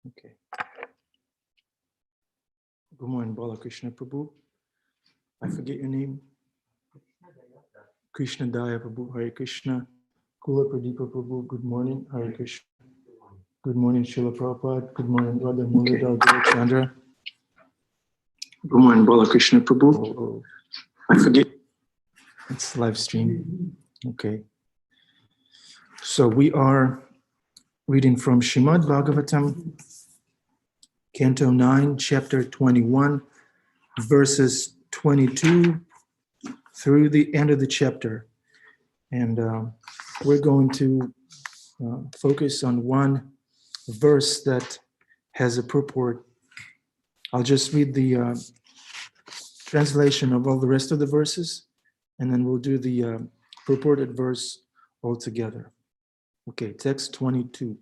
Okay. Good morning, Bala Krishna Prabhu. I forget your name. Krishna Daya Prabhu. Hare Krishna. Kula Pradeepa Prabhu. Good morning. Hare Krishna. Good morning, Srila Prabhupada. Good morning, Radha Muladhar Chandra. Good morning, Bala Krishna Prabhu. I forget. It's live stream. Okay. So we are reading from Srimad Bhagavatam, Canto 9, Chapter 21, verses 22 through the end of the chapter. And we're going to focus on one verse that has a purport. I'll just read the translation of all the rest of the verses, and then we'll do the purported verse all together. Okay, text 22.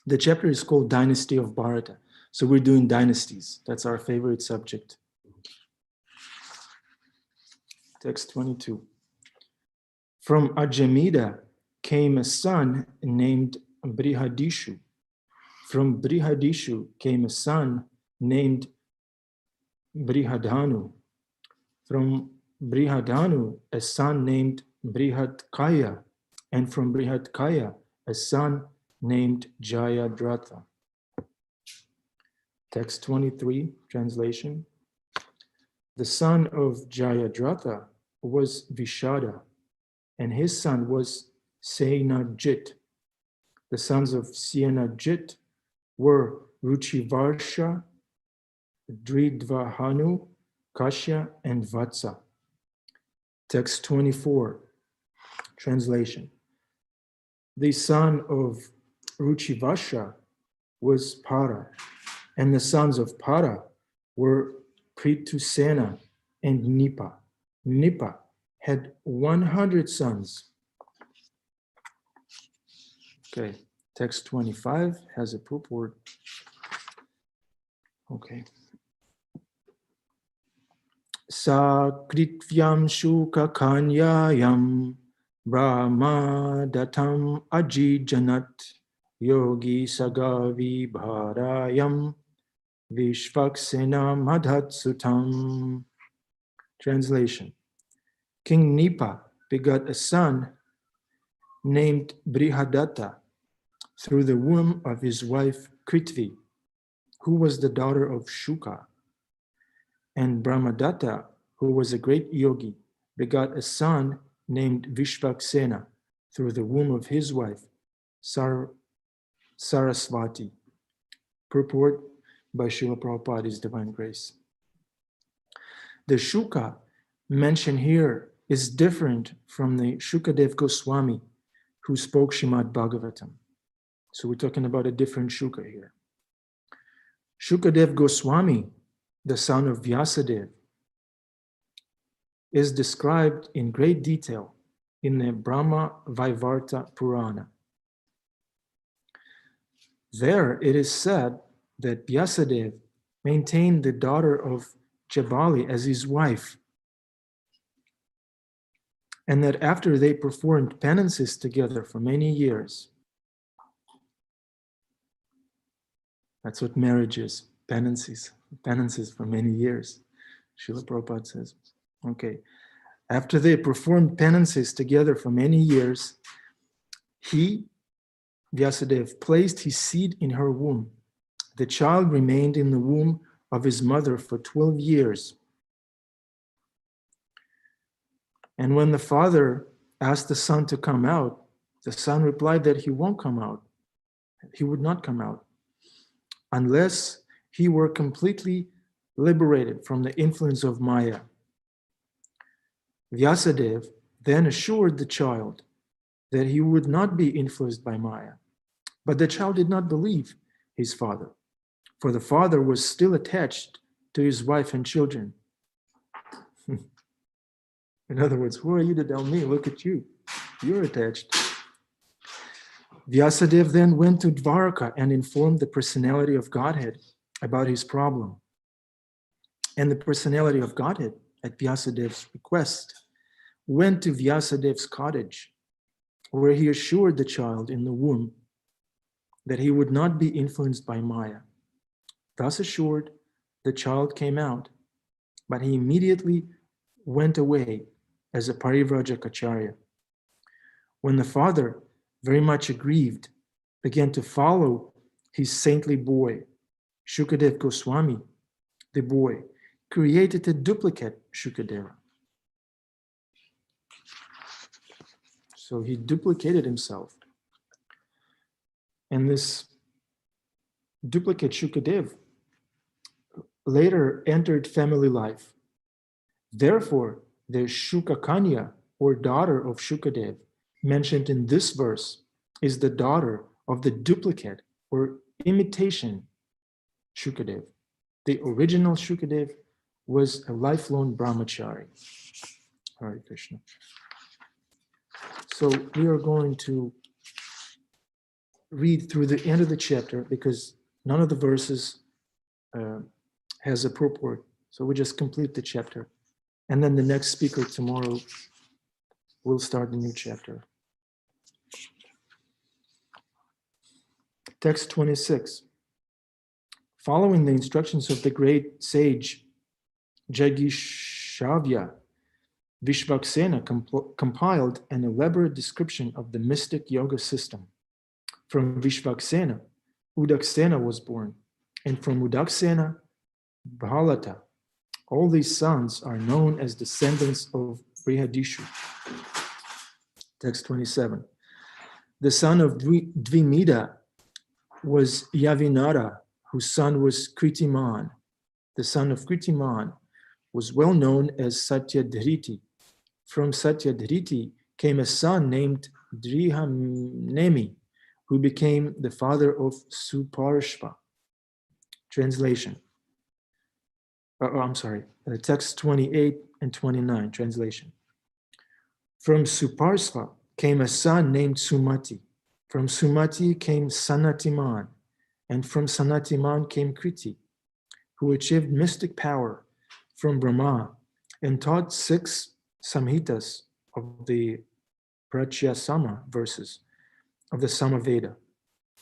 The chapter is called Dynasty of Bharata. So we're doing dynasties. That's our favorite subject. Text 22. From Ajamida came a son named Brihadishu. From Brihadishu came a son named Brihadhanu. From Brihadhanu, a son named Brihatkaya. And from Brihatkaya, a son named Jayadratha. Text 23, translation. The son of Jayadratha was Vishada, and his son was Senajit. The sons of Senajit were Ruchivarsha, Dridvahanu, Kashya, and Vatsa. Text 24, translation. The son of Ruchivasha was Para, and the sons of Para were Pritusena and Nipa. Nipa had 100 sons. Okay, text 25 has a purport. Okay. Sakritvyam shuka kanyayam Brahma datam ajijanat yogi sagavi bharayam vishvaksena madhatsutam. Translation. King Nipa begot a son named Brihadatta through the womb of his wife Kritvi, who was the daughter of Shuka. And Brahmadatta, who was a great yogi, begot a son named Vishvaksena through the womb of his wife Sarasvati. Purport by Srila Prabhupada, His Divine Grace. The Shuka mentioned here is different from the Shukadev Goswami who spoke Srimad Bhagavatam. So we're talking about a different Shuka here. Shukadev Goswami, the son of Vyasadeva, is described in great detail in the Brahma Vaivarta Purana. There it is said that Vyasadeva maintained the daughter of Jabali as his wife, and that after they performed penances together for many years, that's what marriage is, penances for many years, Srila Prabhupada says. Okay, after they performed penances together for many years, he, Vyasadeva, placed his seed in her womb. The child remained in the womb of his mother for 12 years. And when the father asked the son to come out, the son replied that he won't come out. He would not come out unless he were completely liberated from the influence of Maya. Vyasadeva then assured the child that he would not be influenced by Maya. But the child did not believe his father, for the father was still attached to his wife and children. In other words, who are you to tell me? Look at you. You're attached. Vyasadeva then went to Dvaraka and informed the personality of Godhead about his problem. And the personality of Godhead, at Vyasadev's request, went to Vyasadev's cottage, where he assured the child in the womb that he would not be influenced by Maya. Thus assured, the child came out, but he immediately went away as a Parivrajak-acharya. When the father, very much aggrieved, began to follow his saintly boy, Shukadev Goswami, the boy created a duplicate Shukadeva. So he duplicated himself. And this duplicate Shukadev later entered family life. Therefore, the Shukakanya, or daughter of Shukadev, mentioned in this verse, is the daughter of the duplicate or imitation Shukadev. The original Shukadev was a lifelong brahmachari. Hare Krishna. So we are going to read through the end of the chapter because none of the verses has a purport. So we just complete the chapter. And then the next speaker tomorrow will start the new chapter. Text 26. Following the instructions of the great sage Jagishavya, Vishvaksena compiled an elaborate description of the mystic yoga system. From Vishvaksena, Udaksena was born, and from Udaksena, Bharata. All these sons are known as descendants of Brihadishu. Text 27. The son of Dvimida was Yavinara, whose son was Kritiman. The son of Kritiman was well known as Satyadhriti. From Satyadhriti came a son named Drihamnemi, who became the father of Suparshva. Translation. Text 28 and 29, translation. From Suparsva came a son named Sumati. From Sumati came Sanatiman, and from Sanatiman came Kriti, who achieved mystic power from Brahma and taught 6 samhitas of the Pratyasama verses of the Samaveda.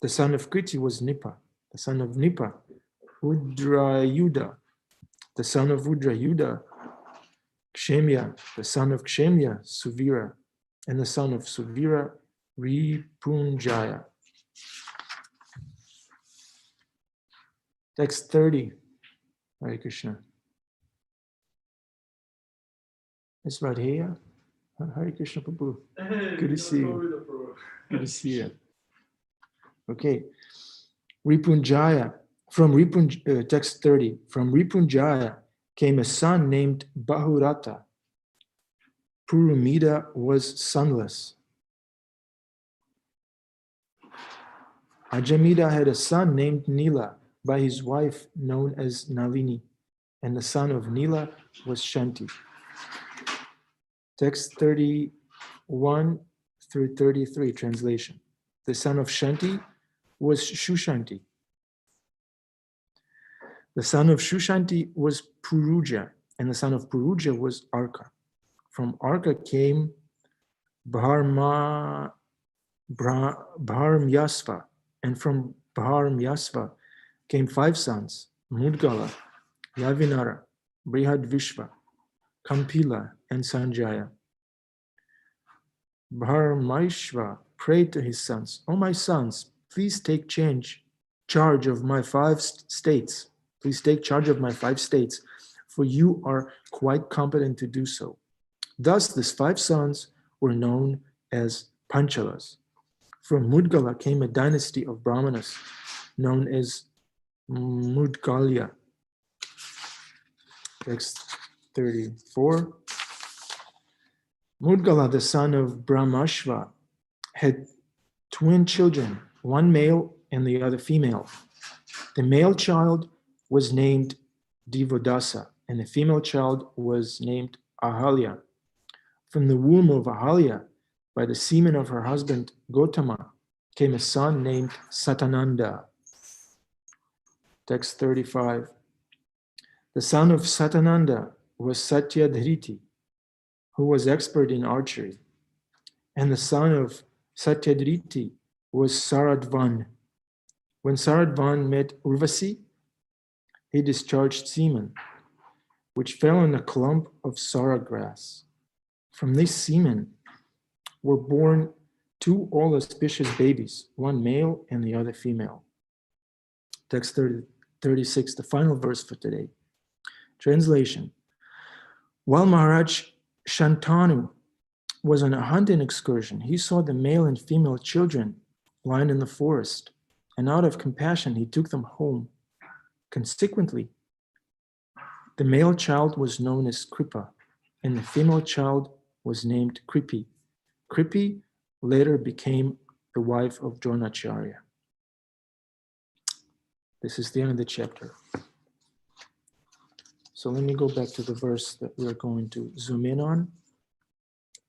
The son of Kriti was Nipa. The son of Nipa, Udrayuda. The son of Udrayuda, Kshemya. The son of Kshemya, Suvira. And the son of Suvira, Ripunjaya. Text 30. Hare Krishna. It's Radheya. Hare Krishna Prabhu. Good to see you. Good to see you. Okay. Ripunjaya. Text 30. From Ripunjaya came a son named Bahurata. Purumida was sonless. Ajamida had a son named Nila by his wife known as Nalini, and the son of Nila was Shanti. Text 31 through 33, translation. The son of Shanti was Shushanti. The son of Shushanti was Puruja, and the son of Puruja was Arka. From Arka came Bharmyasva, and from Bharmyasva came 5 sons, Mudgala, Yavinara, Brihadvishva, Kampila, and Sanjaya. Bharmyashva prayed to his sons, "O my sons, please take charge of my 5 states. Please take charge of my 5 states, for you are quite competent to do so." Thus, these 5 sons were known as Panchalas. From Mudgala came a dynasty of Brahmanas known as Mudkalia. Text 34. Mudgala, the son of Brahmashva, had twin children, one male and the other female. The male child was named Divodasa, and the female child was named Ahalya. From the womb of Ahalya, by the semen of her husband Gotama, came a son named Satananda. Text 35. The son of Satananda was Satyadhriti, who was expert in archery. And the son of Satyadhriti was Saradvan, When Saradvan met Urvasi, he discharged semen, which fell on a clump of sara grass. From this semen were born two all-auspicious babies, one male and the other female. Text 36, the final verse for today. Translation. While Maharaj Shantanu was on a hunting excursion, he saw the male and female children lying in the forest, and out of compassion, he took them home. Consequently, the male child was known as Kripa, and the female child was named Kripi. Kripi later became the wife of Dronacharya. This is the end of the chapter. So let me go back to the verse that we're going to zoom in on.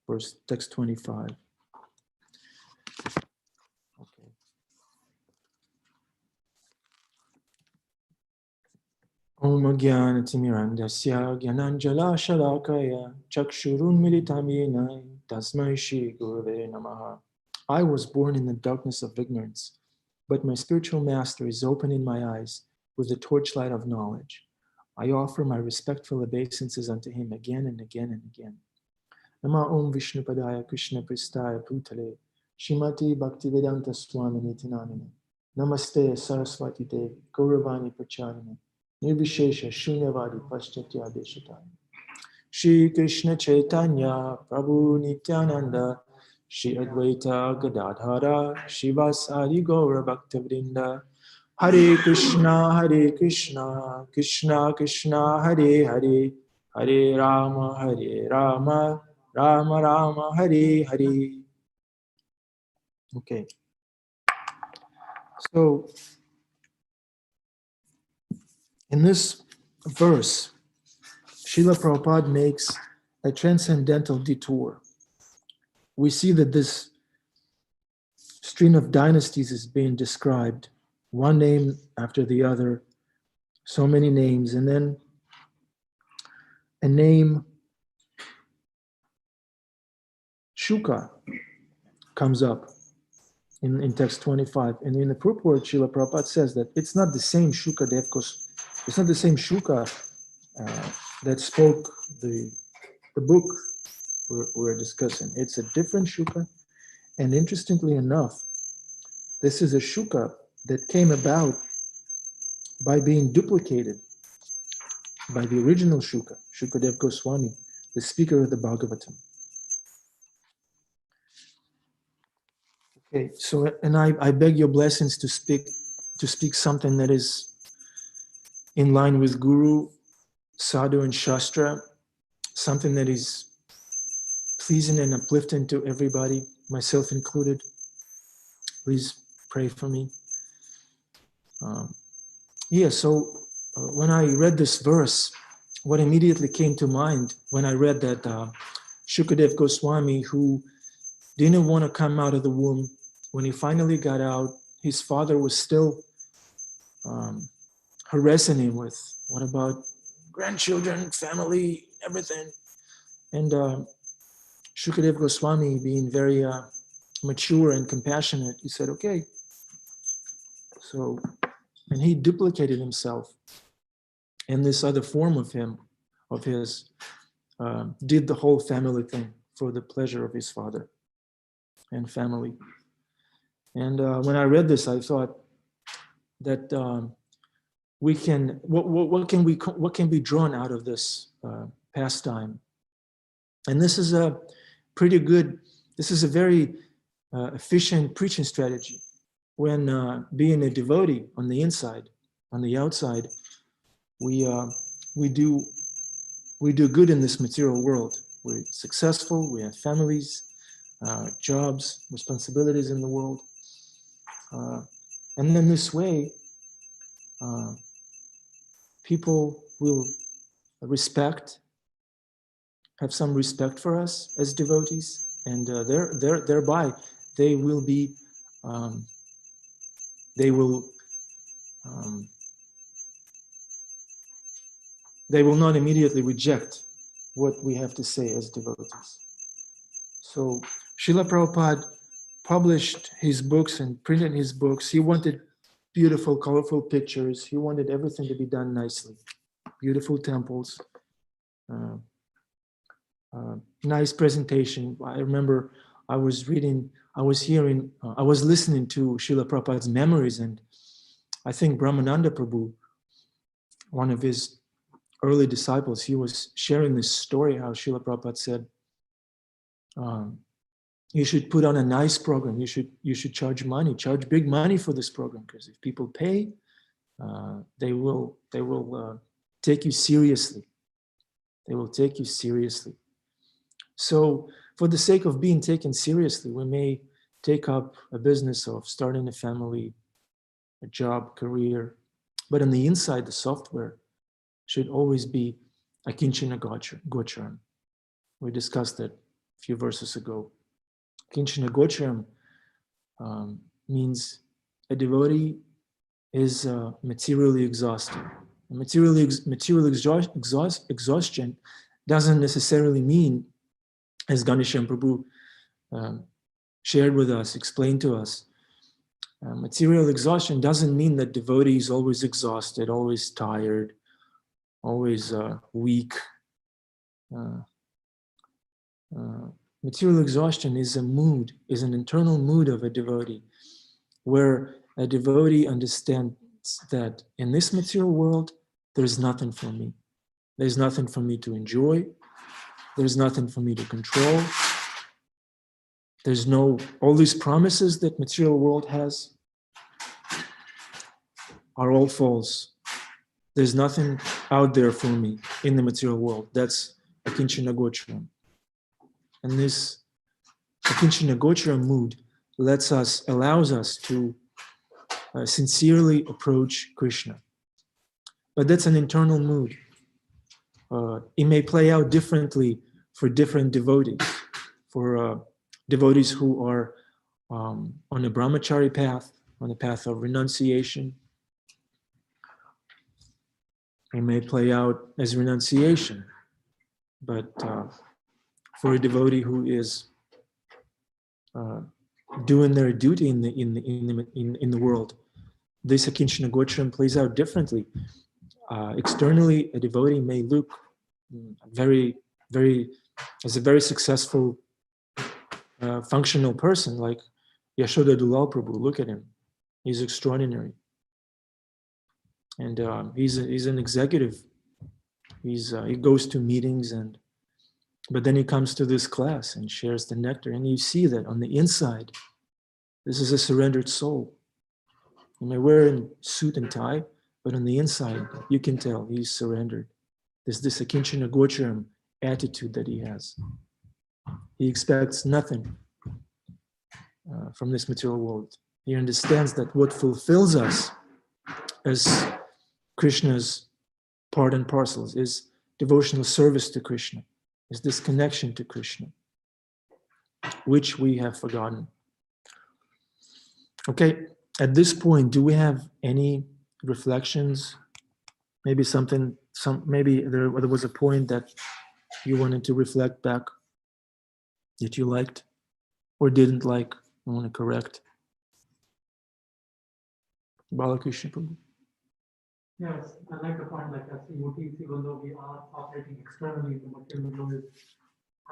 Verse text 25. Okay. Om Jnana-timirandasya Jnananjala Shalakaya Chakshurun Militam Yena Tasmai Shri Gurave Namaha. I was born in the darkness of ignorance, but my spiritual master is opening my eyes with the torchlight of knowledge. I offer my respectful obeisances unto him again and again and again. Nama Om Vishnupadaya Krishna Pristaya Bhutale Shrimati Bhaktivedanta Swamini Tinamine Namaste Saraswati Devi Gauravani Pracharine Nirvishesha Shunyavadi Paschatya Deshataya Shri Krishna Chaitanya Prabhu Nityananda Shri Advaita Gadadhara Shivasari Gaura Bhaktavrinda Hare Krishna Krishna Krishna Hare Hare Hare Rama Rama Rama Hare Hare. Okay. So in this verse, Srila Prabhupada makes a transcendental detour. We see that this string of dynasties is being described, one name after the other, so many names, and then a name, Shuka, comes up in text 25. And in the purport, Srila Prabhupada says that it's not the same Shuka it's not the same Shuka that spoke the book we're discussing. It's a different Shuka. And interestingly enough, this is a Shuka that came about by being duplicated by the original Shuka, Shukadev Goswami, the speaker of the Bhagavatam. Okay, so, and I beg your blessings to speak something that is in line with Guru, Sadhu, and Shastra, something that is pleasing and uplifting to everybody, myself included. Please pray for me. So when I read this verse, what immediately came to mind when I read that Shukadev Goswami, who didn't want to come out of the womb, when he finally got out, his father was still harassing him with, what about grandchildren, family, everything? And Shukadev Goswami, being very mature and compassionate, he said, okay. So, and he duplicated himself. And this other form of his, did the whole family thing for the pleasure of his father and family. And when I read this, I thought that we can, what can be drawn out of this pastime? And this is a pretty good, this is a very efficient preaching strategy. When being a devotee on the inside, on the outside, we do good in this material world. We're successful, we have families, jobs, responsibilities in the world. And then this way, people will have some respect for us as devotees, and thereby they will be, they will not immediately reject what we have to say as devotees. So Srila Prabhupada published his books and printed his books. He wanted beautiful, colorful pictures. He wanted everything to be done nicely. Beautiful temples, nice presentation. I remember I was listening to Srila Prabhupada's memories, and I think Brahmananda Prabhu, one of his early disciples, he was sharing this story how Srila Prabhupada said, you should put on a nice program. You should charge money, charge big money for this program, because if people pay, they will take you seriously. They will take you seriously. So for the sake of being taken seriously, we may take up a business of starting a family, a job, career, but on the inside, the software should always be akinchana gocharam. We discussed it a few verses ago. Akinchana gocharam means a devotee is materially exhausted. Material exhaustion doesn't necessarily mean, as Ganesham Prabhu shared with us, explained to us, material exhaustion doesn't mean that devotee is always exhausted, always tired, always weak. Material exhaustion is a mood, is an internal mood of a devotee, where a devotee understands that in this material world, there's nothing for me. There's nothing for me to enjoy. There's nothing for me to control. There's all these promises that material world has are all false. There's nothing out there for me in the material world. That's akinchana gocharam. And this akinchana gocharam mood allows us to sincerely approach Krishna. But that's an internal mood. It may play out differently for different devotees. For devotees who are on a brahmachari path, on the path of renunciation, it may play out as renunciation. But for a devotee who is doing their duty in the world, this akinchana gocharam plays out differently. Externally, a devotee may look as a very successful, functional person, like Yashoda Dulal Prabhu. Look at him; he's extraordinary, and he's an executive. He goes to meetings, but then he comes to this class and shares the nectar, and you see that on the inside, this is a surrendered soul. He may wear a suit and tie, but on the inside, you can tell he's surrendered. There's this akinchana gocharam attitude that he has. He expects nothing from this material world. He understands that what fulfills us as Krishna's part and parcels is devotional service to Krishna, is this connection to Krishna, which we have forgotten. Okay, at this point, do we have any reflections? Maybe maybe there was a point that you wanted to reflect back that you liked or didn't like, you want to correct. Balakrishna Prabhu. Yes, I like the point, like as devotees, even though we are operating externally in the material world,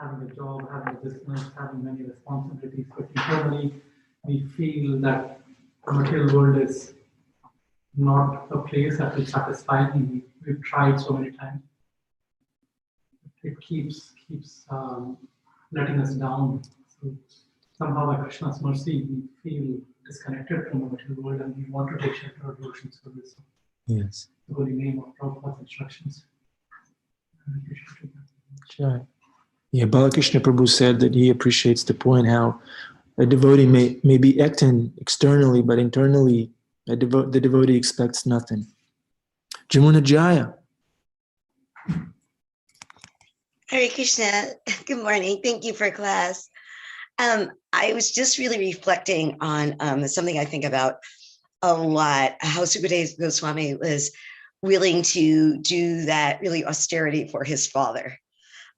having a job, having a business, having many responsibilities, but internally we feel that the material world is not a place that will satisfy me. We've tried so many times. It keeps letting us down. So somehow by Krishna's mercy, we feel disconnected from the material world and we want to take shelter of devotion service. Yes. The holy name of Prabhupada's instructions. Sure. Yeah, Balakrishna Prabhu said that he appreciates the point how a devotee may be acting externally, but internally the devotee expects nothing. Jamuna Jaya. Hare Krishna. Good morning. Thank you for class. I was just really reflecting on something I think about a lot, how Sukadeva Goswami was willing to do that really austerity for his father.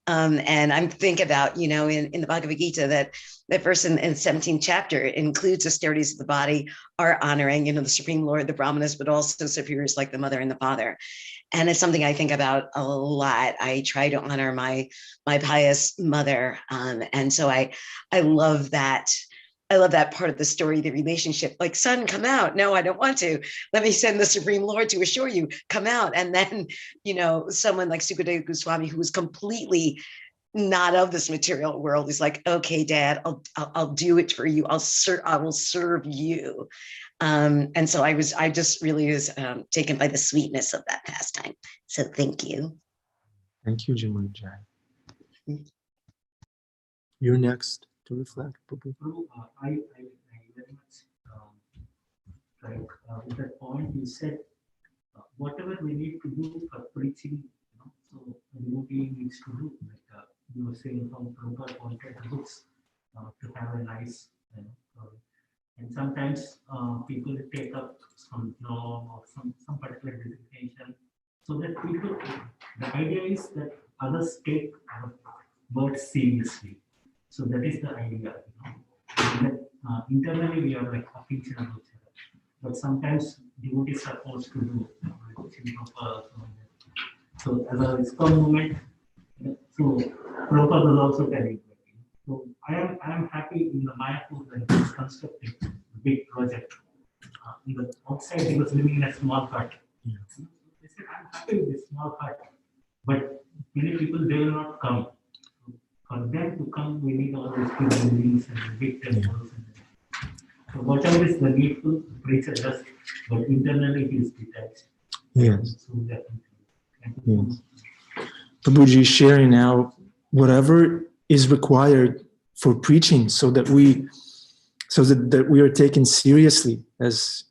And I'm thinking about, in the Bhagavad Gita, that verse in the 17th chapter includes austerities of the body are honoring, the Supreme Lord, the Brahmanas, but also superiors like the mother and the father. And it's something I think about a lot. I try to honor my pious mother. And so I love that. I love that part of the story, the relationship, like, son, come out. No, I don't want to. Let me send the Supreme Lord to assure you, come out. And then, someone like Sukadeva Goswami, who was completely not of this material world, is like, okay, Dad, I'll do it for you. I will serve you. And so I just really was taken by the sweetness of that pastime. So thank you. Thank you, Jimunjai. You're next to reflect, Prabhu. I very much with that point you said, whatever we need to do for preaching, so the devotee needs to do. Like you were saying, how Prabhupada wanted the books to have a nice, and sometimes people take up some job or some particular designation, so that people, the idea is that others take words seriously. So that is the idea. That internally we are like each other, but sometimes devotees are forced to do so as a ISKCON movement. So Prabhupada was also telling. So I am happy in the Mayapur that he is constructing a big project. In the outside he was living in a small hut. Yeah. They said, I'm happy with this small hut, but many people they will not come. For them to come, we need all these big buildings and big temples. Yeah. So whatever is the needful, the preacher does, but internally he is detached. Yes. So definitely. Yes. Prabhuji is sharing now whatever is required for preaching, so that we are taken seriously as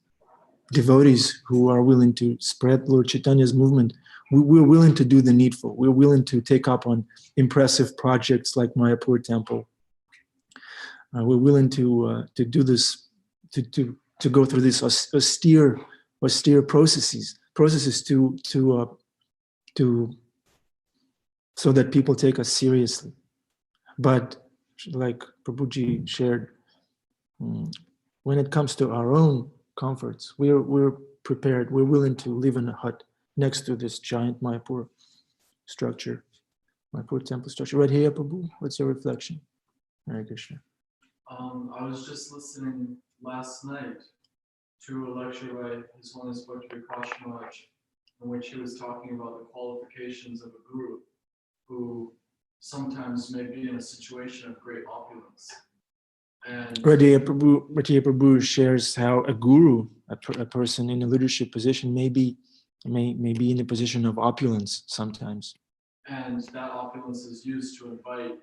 devotees who are willing to spread Lord Chaitanya's movement. We're willing to do the needful. We're willing to take up on impressive projects like Mayapur Temple. We're willing to do this, to go through this austere processes to so that people take us seriously. But like Prabhuji shared, when it comes to our own comforts, we're prepared. We're willing to live in a hut next to this giant Mayapur structure, Mayapur temple structure. Right here, Prabhu, what's your reflection? Hare Krishna. I was just listening last night to a lecture by His Holiness Bhakti Prakash Maharaj, in which he was talking about the qualifications of a guru who sometimes may be in a situation of great opulence. And Radhiya Prabhu shares how a guru, a person in a leadership position, may be in a position of opulence sometimes. And that opulence is used to invite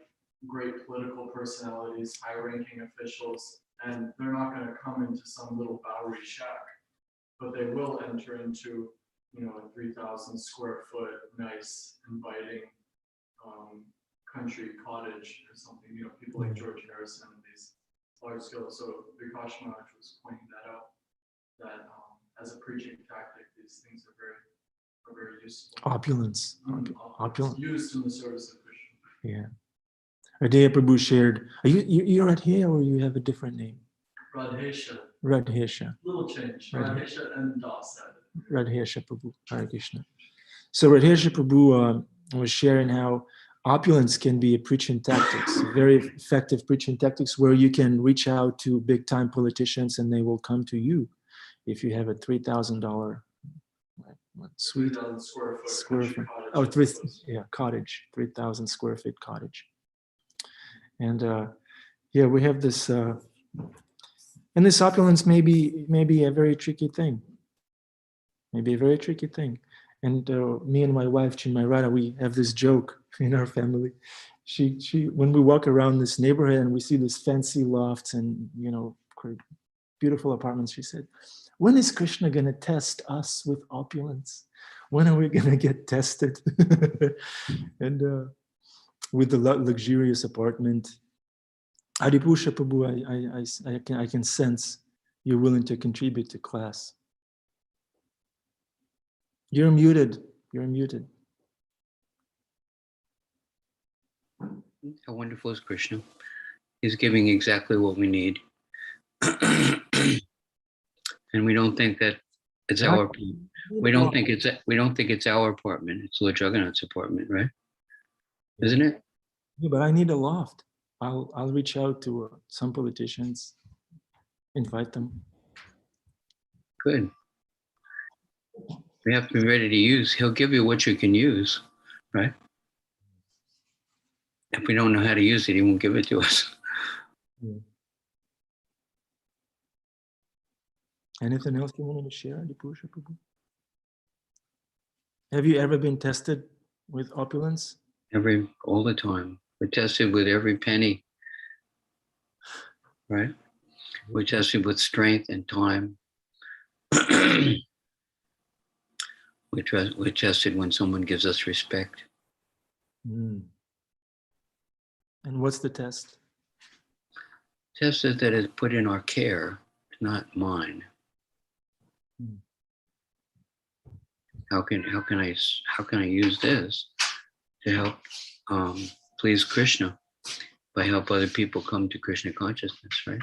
great political personalities, high-ranking officials, and they're not going to come into some little Bowery shack, but they will enter into, a 3,000 square foot, nice, inviting country cottage or something. People like George Harrison and these large scale. So Prakash Maharaj was pointing that out, that as a preaching tactic, these things are very useful. Opulence. Opulence. Used in the service of Krishna. Yeah. Radhiya Prabhu shared. Are you're Radhiya, or you have a different name? Radhesha. Radhesha. Little change. Radhesha and Das. Radhesha Prabhu. Hare Krishna. So Radhesha Prabhu was sharing how opulence can be a preaching tactics, very effective preaching tactics, where you can reach out to big time politicians and they will come to you if you have a $3,000 suite, 3,000 square foot cottage. Cottage, 3,000 square feet cottage. And we have this, and this opulence may be a very tricky thing. Maybe a very tricky thing. And me and my wife, Chinmay Radha, we have this joke in our family. She when we walk around this neighborhood and we see this fancy lofts and beautiful apartments, she said, when is Krishna going to test us with opulence? When are we going to get tested? And with the luxurious apartment. Adipusha Prabhu, I can sense you're willing to contribute to class. You're muted. How wonderful is Krishna? He's giving exactly what we need. And we don't think that it's our we don't think it's our apartment. It's Lord Jagannath's apartment, right? Isn't it? Yeah, but I need a loft. I'll reach out to some politicians, invite them. Good. We have to be ready to use. He'll give you what you can use, right? If we don't know how to use it, he won't give it to us. Yeah. Anything else you wanted to share, Adipusha Prabhu? Have you ever been tested with opulence? All the time. We're tested with every penny, right? We're tested with strength and time. We're tested when someone gives us respect. Mm. And what's the test? Test is that it's put in our care, not mine. Mm. How can I use this to help please Krishna by help other people come to Krishna consciousness, right?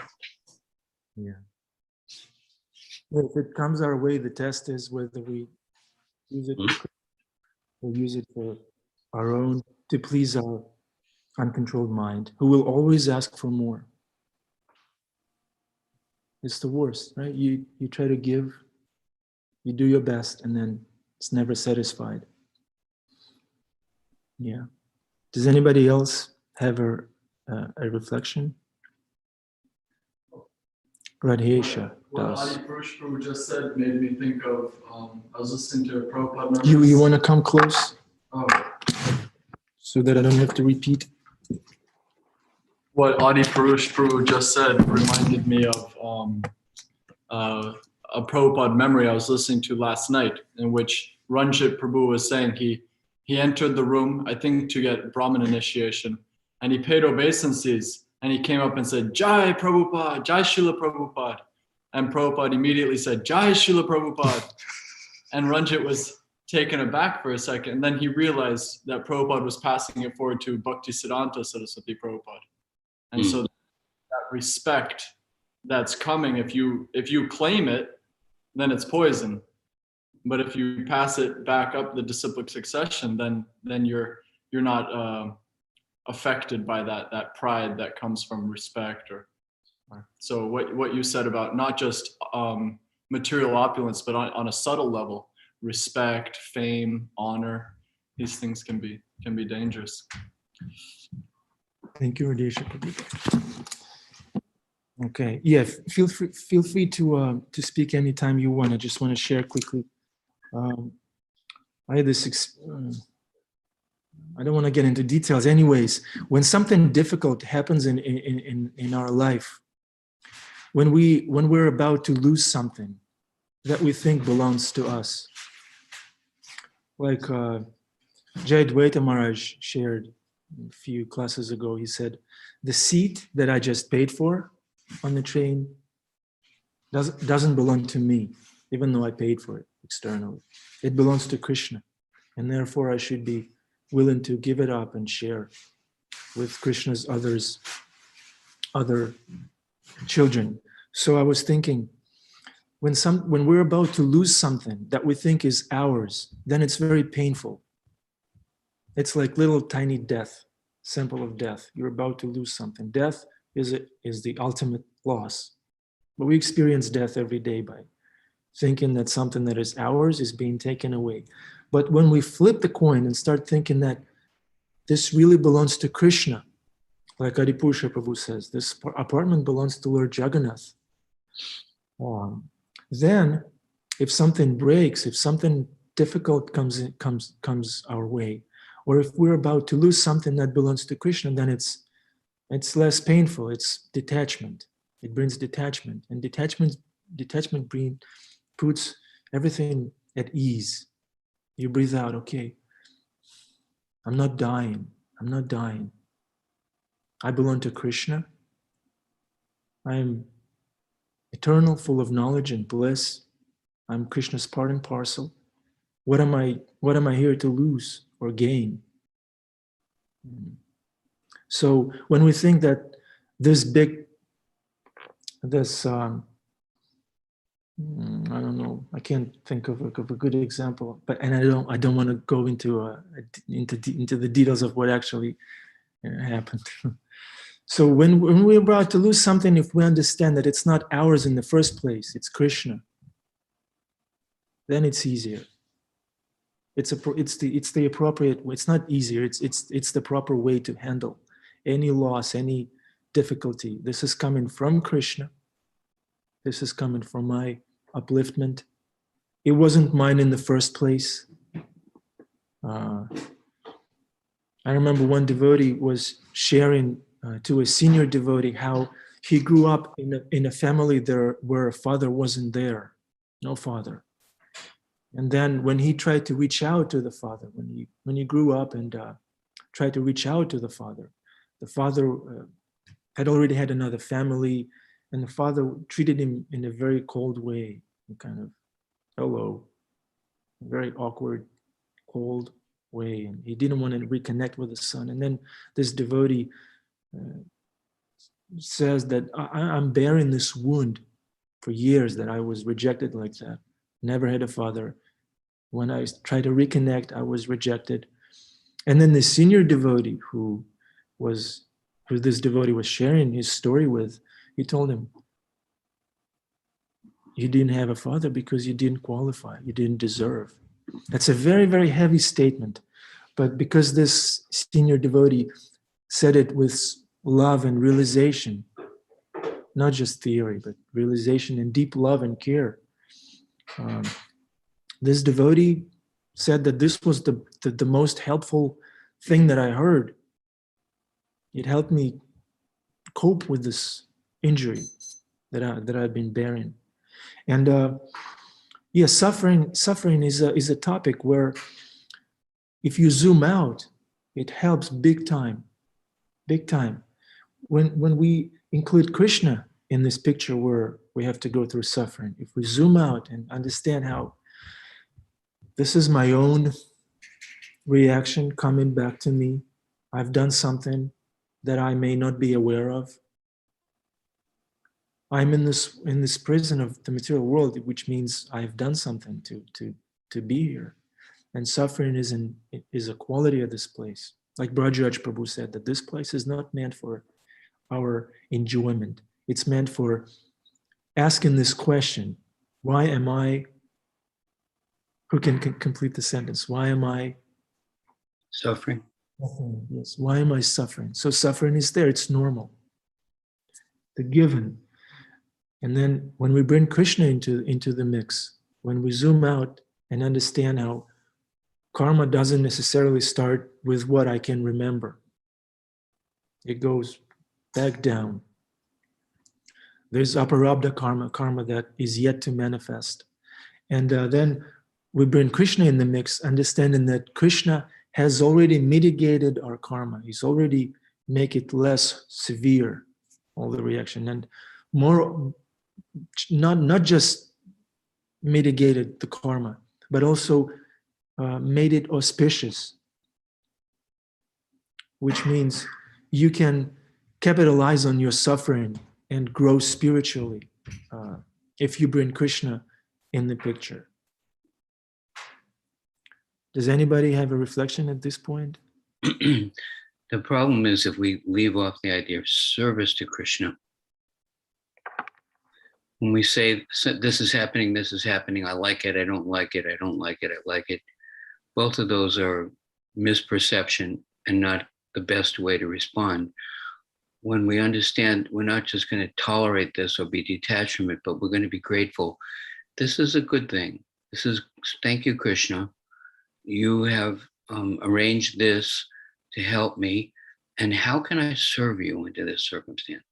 Yeah. If it comes our way, the test is whether we use it or use it for our own, to please our uncontrolled mind, who will always ask for more. It's the worst, right? You try to give, you do your best, and then it's never satisfied. Yeah. Does anybody else have a reflection? Radhesha What does. Adi Prabhu just said made me think of, I was listening to a Prabhupada. You want to come close Oh. so that I don't have to repeat? What Adi Prabhu just said reminded me of a Prabhupada memory I was listening to last night, in which Ranjit Prabhu was saying he entered the room, I think to get Brahmin initiation, and he paid obeisances, and he came up and said, Jai Prabhupada, Jai Srila Prabhupada. And Prabhupada immediately said, Jai Srila Prabhupada. And Ranjit was taken aback for a second, and then he realized that Prabhupada was passing it forward to Bhaktisiddhanta Saraswati Prabhupada. And so that respect that's coming, if you claim it, then it's poison. But if you pass it back up the disciplic succession, then you're not affected by that pride that comes from respect. So what you said about not just material opulence, but on a subtle level, respect, fame, honor, these things can be dangerous. Thank you, Radhesha. Okay. Yeah. Feel free to speak anytime you want. I just want to share quickly. I had this. I don't want to get into details. Anyways, when something difficult happens in our life, when we're about to lose something that we think belongs to us, like Jai Dvaita Maharaj shared a few classes ago, he said, the seat that I just paid for on the train doesn't belong to me, even though I paid for it externally. It belongs to Krishna, and therefore I should be willing to give it up and share with Krishna's other children. So I was thinking, when we're about to lose something that we think is ours, then it's very painful. It's like little tiny death, symbol of death. You're about to lose something. Death is the ultimate loss. But we experience death every day by thinking that something that is ours is being taken away. But when we flip the coin and start thinking that this really belongs to Krishna, like Adipusha Prabhu says, this apartment belongs to Lord Jagannath, then if something breaks, if something difficult comes our way, or if we're about to lose something that belongs to Krishna, then it's less painful. It's detachment. It brings detachment, and detachment puts everything at ease. You breathe out, okay, I'm not dying. I'm not dying. I belong to Krishna. I'm eternal, full of knowledge and bliss. I'm Krishna's part and parcel. What am I here to lose or gain? So when we think that this I don't know, I can't think of a good example, but and I don't want to go into the details of what actually happened. So when we're about to lose something, if we understand that it's not ours in the first place, it's Krishna, then it's easier. It's the appropriate. It's not easier. It's the proper way to handle any loss, any difficulty. This is coming from Krishna. This is coming from my upliftment. It wasn't mine in the first place. I remember one devotee was sharing to a senior devotee how he grew up in a family there where a father wasn't there, no father. And then when he tried to reach out to the father, when he grew up and tried to reach out to the father had already had another family, and the father treated him in a very cold way, kind of, hello, very awkward, cold way, and he didn't want to reconnect with his son. And then this devotee says that I'm bearing this wound for years, that I was rejected like that, never had a father. When I tried to reconnect, I was rejected. And then the senior devotee who this devotee was sharing his story with, he told him, you didn't have a father because you didn't qualify, you didn't deserve. That's a very, very heavy statement. But because this senior devotee said it with love and realization, not just theory, but realization and deep love and care, this devotee said that this was the most helpful thing that I heard. It helped me cope with this injury that I've been bearing. And suffering is a topic where, if you zoom out, it helps big time. When we include Krishna in this picture where we have to go through suffering, if we zoom out and understand how this is my own reaction coming back to me, I've done something that I may not be aware of. I'm in this prison of the material world, which means I've done something to be here. And suffering is a quality of this place. Like Brajraj Prabhu said, that this place is not meant for our enjoyment. It's meant for asking this question, why am I, who can complete the sentence? Why am I Suffering. Yes, why am I suffering? So suffering is there, it's normal. The given. And then when we bring Krishna into the mix, when we zoom out and understand how karma doesn't necessarily start with what I can remember. It goes back down. There's aparabdha karma that is yet to manifest. And then we bring Krishna in the mix, understanding that Krishna has already mitigated our karma. He's already make it less severe, all the reaction, and more, not just mitigated the karma, but also made it auspicious, which means you can capitalize on your suffering and grow spiritually if you bring Krishna in the picture. Does anybody have a reflection at this point? The problem is if we leave off the idea of service to Krishna. When we say, this is happening, I like it, I don't like it, I don't like it, I like it. Both of those are misperception and not the best way to respond. When we understand we're not just going to tolerate this or be detached from it, but we're going to be grateful. This is a good thing. Thank you, Krishna. You have arranged this to help me. And how can I serve you into this circumstance?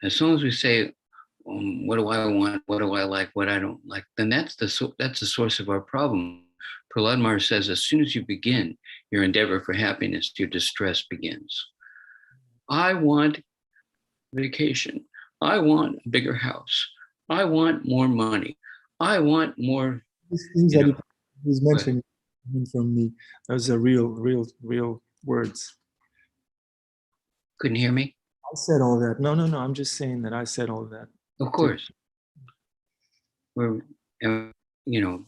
As soon as we say, what do I want? What do I like? What I don't like? Then that's the source of our problem. Prahlad Maharaj says, as soon as you begin your endeavor for happiness, your distress begins. I want vacation. I want a bigger house. I want more money. I want more. These things that he's mentioning from me, those are real words. Couldn't hear me? I said all that. No, I'm just saying that I said all that. Of course. We're, you know,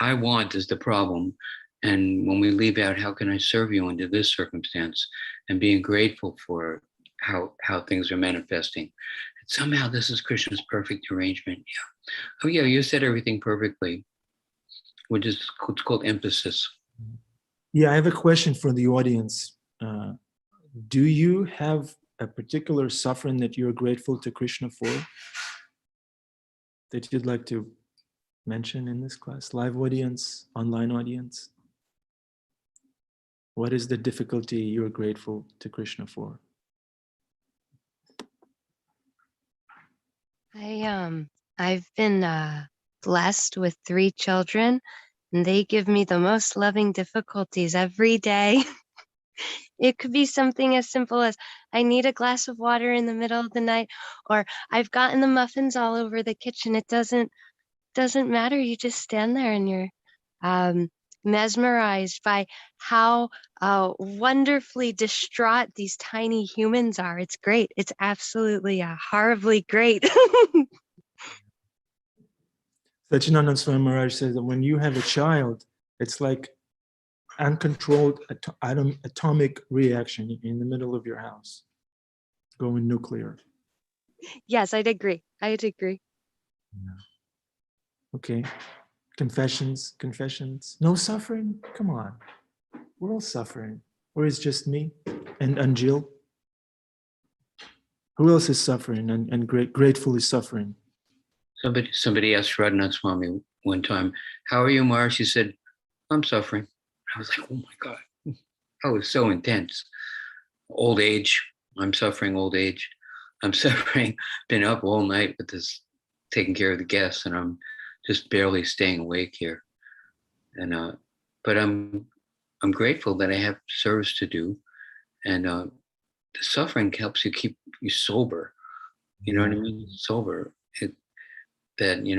I want is the problem. And when we leave out, how can I serve you under this circumstance? And being grateful for how things are manifesting. And somehow this is Krishna's perfect arrangement. Yeah. Oh yeah, you said everything perfectly. It's called emphasis. Yeah, I have a question for the audience. Do you have a particular suffering that you're grateful to Krishna for that you'd like to mention in this class? Live audience, online audience? What is the difficulty you're grateful to Krishna for? I've been blessed with 3 children, and they give me the most loving difficulties every day. It could be something as simple as I need a glass of water in the middle of the night, or I've gotten the muffins all over the kitchen. It doesn't matter. You just stand there and you're mesmerized by how wonderfully distraught these tiny humans are. It's great. It's absolutely horribly great. Sachinananda Swami Maharaj says that when you have a child, it's like uncontrolled atomic reaction in the middle of your house, going nuclear. Yes, I'd agree. Okay. Confessions. No suffering? Come on. We're all suffering. Or is just me and Jill? Who else is suffering and gratefully suffering? Somebody asked Radhanath Swami one time, "How are you, Mars?" She said, "I'm suffering." I was like, "Oh my God." That was so intense. Old age. I'm suffering old age. I'm suffering. Been up all night with this, taking care of the guests, and I'm just barely staying awake here. And but I'm grateful that I have service to do, and the suffering helps you keep you sober. You know what I mean? Sober. That we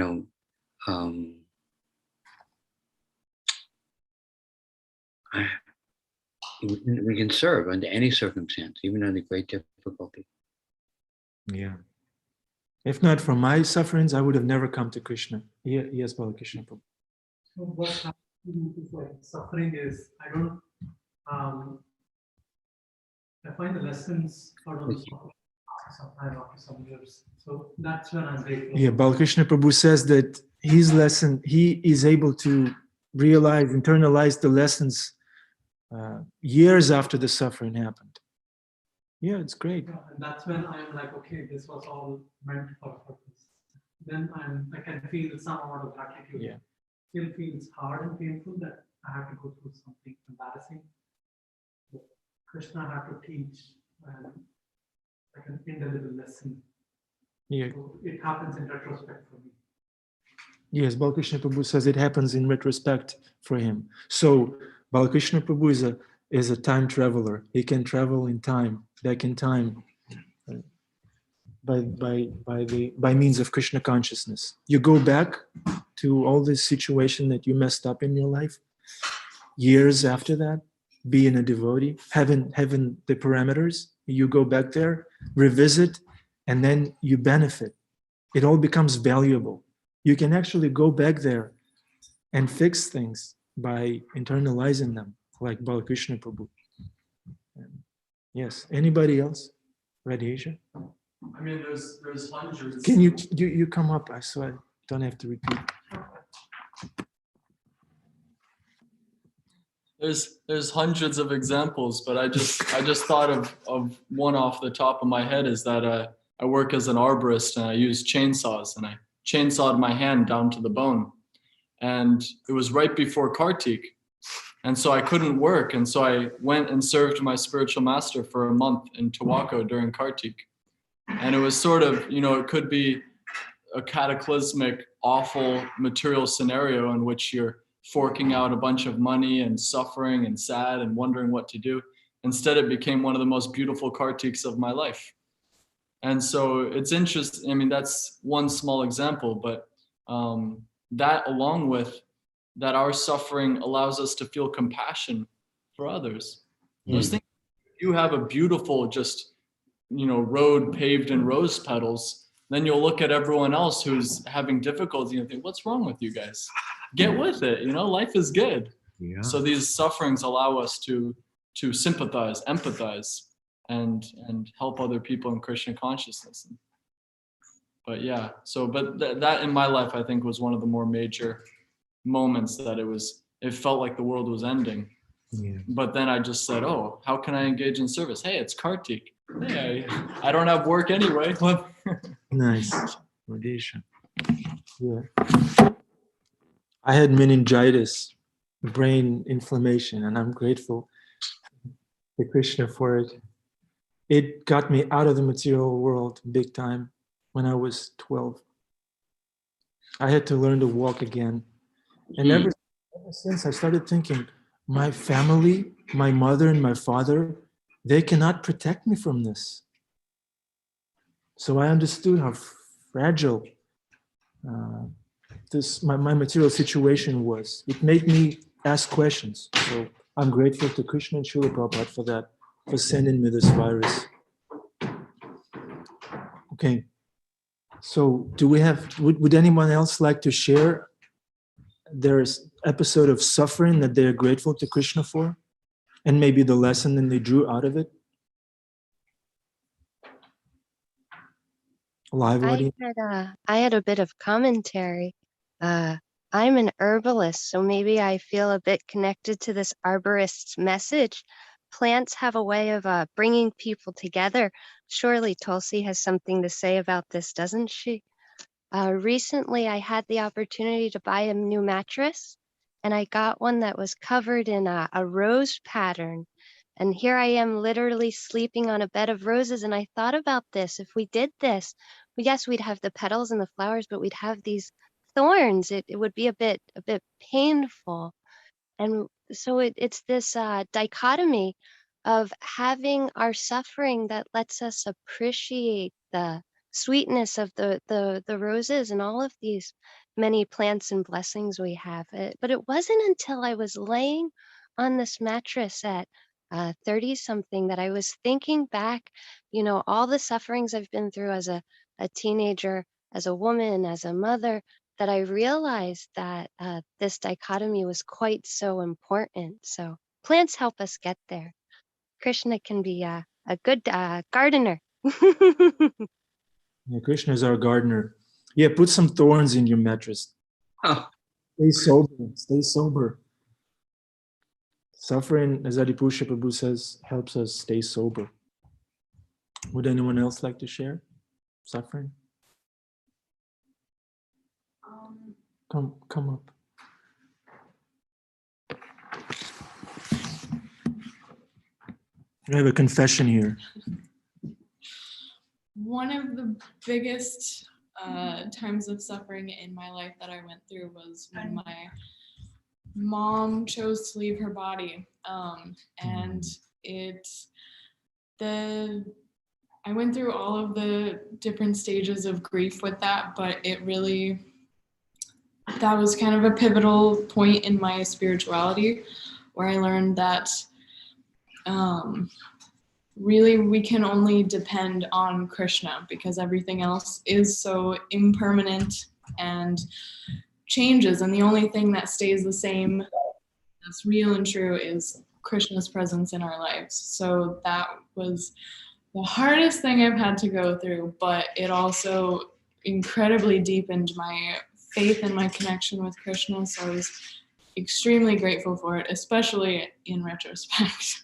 can serve under any circumstance, even under great difficulty. Yeah. If not for my sufferings, I would have never come to Krishna. Yes, Balakrishna. So what happens is like suffering is, I find the lessons out of the suffering after some years. So that's when I'm grateful. Yeah, Balakrishna Prabhu says that his lesson, he is able to internalize the lessons years after the suffering happened. Yeah, it's great. Yeah, and that's when I'm like, okay, this was all meant for a purpose. Then I can feel some amount of gratitude. Yeah. Still feels hard and painful that I have to go through something embarrassing. But Krishna had to teach like an indelible lesson. Yeah. So it happens in retrospect for me. Yes, Balakrishna Prabhu says it happens in retrospect for him. So Balakrishna Prabhu is a time traveler. He can travel in time, back in time, by means of Krishna consciousness. You go back to all this situation that you messed up in your life, years after that, being a devotee, having the parameters, you go back there, revisit, and then you benefit. It all becomes valuable. You can actually go back there and fix things by internalizing them, like Balakrishna Prabhu. Yes. Anybody else? Radhesha? I mean, there's hundreds. Can you come up? So I don't have to repeat. There's hundreds of examples, but I just thought of one off the top of my head is that I work as an arborist and I use chainsaws, and I chainsawed my hand down to the bone, and it was right before Kartik, and so I couldn't work, and so I went and served my spiritual master for a month in Tawako during Kartik, and it was sort of, it could be a cataclysmic, awful material scenario in which you're forking out a bunch of money and suffering and sad and wondering what to do. Instead, it became one of the most beautiful Kartiks of my life. And so it's interesting. I mean, that's one small example, but that along with that, our suffering allows us to feel compassion for others. I was thinking, you have a beautiful, just road paved in rose petals, then you'll look at everyone else who's having difficulty and think, what's wrong with you guys? Get with it. Life is good. Yeah. So these sufferings allow us to sympathize, empathize, and help other people in Krishna consciousness. But yeah, that in my life, I think, was one of the more major moments that it felt like the world was ending. Yeah. But then I just said, oh, how can I engage in service? Hey, it's Kartik. Hey, I don't have work anyway. Nice. Radesha. Yeah. I had meningitis, brain inflammation, and I'm grateful to Krishna for it. It got me out of the material world big time when I was 12. I had to learn to walk again. And ever since, I started thinking, my family, my mother and my father, they cannot protect me from this. So I understood how fragile my material situation was. It made me ask questions. So I'm grateful to Krishna and Srila Prabhupada for that, for sending me this virus. Okay. So would anyone else like to share their episode of suffering that they're grateful to Krishna for? And maybe the lesson that they drew out of it? Live audience? I had a bit of commentary. I'm an herbalist, so maybe I feel a bit connected to this arborist's message. Plants have a way of bringing people together. Surely Tulsi has something to say about this, doesn't she? Recently, I had the opportunity to buy a new mattress, and I got one that was covered in a rose pattern. And here I am literally sleeping on a bed of roses. And I thought about this. If we did this, yes, we'd have the petals and the flowers, but we'd have these thorns. It would be a bit painful. And so it's this dichotomy of having our suffering that lets us appreciate the sweetness of the roses and all of these many plants and blessings we have. But it wasn't until I was laying on this mattress at 30-something that I was thinking back, all the sufferings I've been through as a teenager, as a woman, as a mother, that I realized that this dichotomy was quite so important. So plants help us get there. Krishna can be a good gardener. Yeah, Krishna is our gardener. Yeah, put some thorns in your mattress. Oh, Stay sober. Stay sober. Suffering, as Adipusha Prabhu says, helps us stay sober. Would anyone else like to share suffering? Come up. I have a confession here. One of the biggest times of suffering in my life that I went through was when my mom chose to leave her body. And I went through all of the different stages of grief with that, but that was kind of a pivotal point in my spirituality where I learned that really we can only depend on Krishna because everything else is so impermanent and changes, and the only thing that stays the same, that's real and true, is Krishna's presence in our lives. So that was the hardest thing I've had to go through, but it also incredibly deepened my faith and my connection with Krishna. So I was extremely grateful for it, especially in retrospect.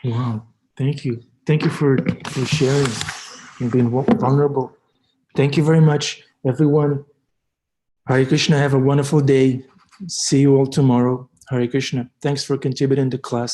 Wow. Thank you. Thank you for sharing and being vulnerable. Thank you very much, everyone. Hare Krishna. Have a wonderful day. See you all tomorrow. Hare Krishna. Thanks for contributing to class.